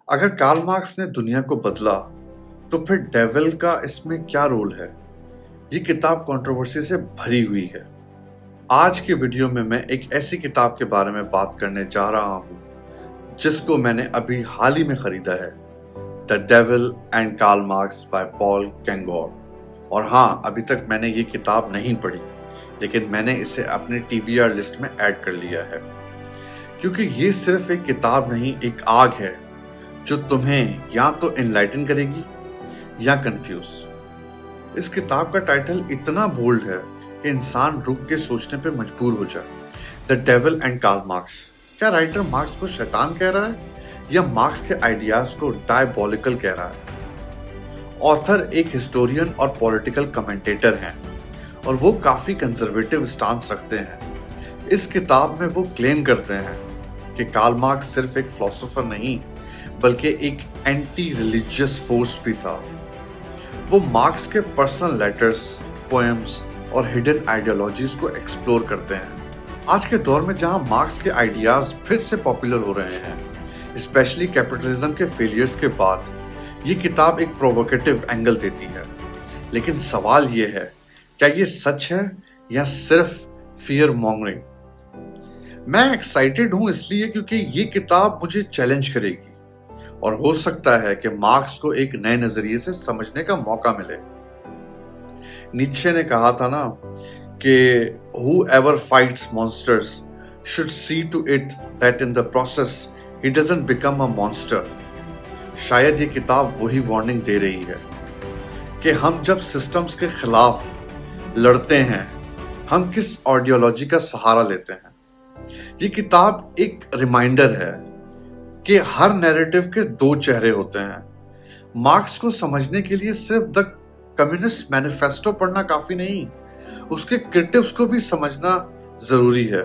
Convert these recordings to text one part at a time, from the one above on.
अगर Karl Marx ने दुनिया को बदला, तो फिर डेविल का इसमें क्या रोल है? ये किताब कंट्रोवर्सी से भरी हुई है। आज की वीडियो में मैं एक ऐसी किताब के बारे में बात करने जा रहा हूँ, जिसको मैंने अभी हाल ही में खरीदा है, the devil and Karl Marx by Paul Kengor. और हाँ, अभी तक मैंने ये किताब नहीं पढ़ी, लेकिन मैंने इसे अपनी TBR लिस्ट में ऐड कर लिया है, क्योंकि ये सिर्फ एक किताब नहीं, एक आग है जो तुम्हें या तो एनलाइटन करेगी या कंफ्यूज। इस किताब का टाइटल इतना बोल्ड है कि इंसान रुक के सोचने पे मजबूर हो जाए। The devil and Karl Marx. क्या राइटर मार्क्स को शैतान कह रहा है या मार्क्स के आइडियाज को डायबॉलिकल कह रहा है? ऑथर एक हिस्टोरियन और पॉलिटिकल कमेंटेटर हैं और वो काफी कंजर्वेटिव स्टांस रखते हैं। इस किताब में वो क्लेम करते हैं कि कार्ल मार्क्स सिर्फ एक फिलोसोफर नहीं, बल्कि एक एंटी रिलीजियस फोर्स भी था। वो मार्क्स के पर्सनल लेटर्स, पोएम्स और हिडन आइडियोलॉजीज को एक्सप्लोर करते हैं। आज के दौर में जहां मार्क्स के आइडियाज फिर से पॉपुलर हो रहे हैं, स्पेशली कैपिटलिज्म के फेलियर्स के बाद, ये किताब एक प्रोवोकेटिव एंगल देती है। लेकिन सवाल ये है, क्या ये सच है या सिर्फ फियर मॉन्गरिंग? मैं एक्साइटेड हूं इसलिए क्योंकि ये किताब मुझे चैलेंज करेगी और हो सकता है कि मार्क्स को एक नए नजरिए से समझने का मौका मिले। नीत्शे ने कहा था ना कि whoever fights monsters should see to it that in the process he doesn't become a monster। शायद ये किताब वही वार्निंग दे रही है कि हम जब सिस्टम्स के खिलाफ लड़ते हैं, हम किस आइडियोलॉजी का सहारा लेते हैं। ये किताब एक रिमाइंडर है कि हर नैरेटिव के दो चेहरे होते हैं। मार्क्स को समझने के लिए सिर्फ द कम्युनिस्ट मैनिफेस्टो पढ़ना काफी नहीं, उसके क्रिटिक्स को भी समझना जरूरी है।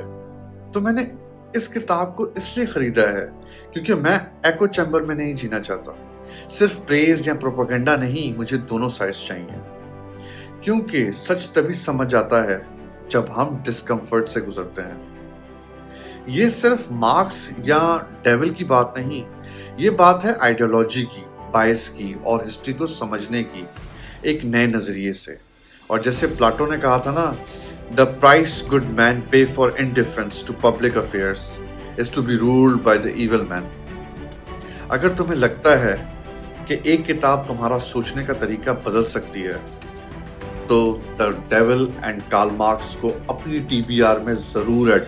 तो मैंने इस किताब को इसलिए खरीदा है क्योंकि मैं एको चैम्बर में नहीं जीना चाहता। सिर्फ प्रेज या प्रोपेगेंडा नहीं, मुझे दोनों साइड्स चाहिए, क्योंकि सच तभी समझ आता है जब हम डिस्कम्फर्ट से गुजरते हैं। ये सिर्फ मार्क्स या डेविल की बात नहीं, ये बात है आइडियोलॉजी की, बायस की और हिस्ट्री को समझने की एक नए नजरिए से। और जैसे प्लाटो ने कहा था ना, the price good man pay for indifference to public affairs is to be ruled by the evil man. अगर तुम्हें लगता है कि एक किताब तुम्हारा सोचने का तरीका बदल सकती है, तो the devil and Karl Marx को अपनी TBR में जरूर ऐड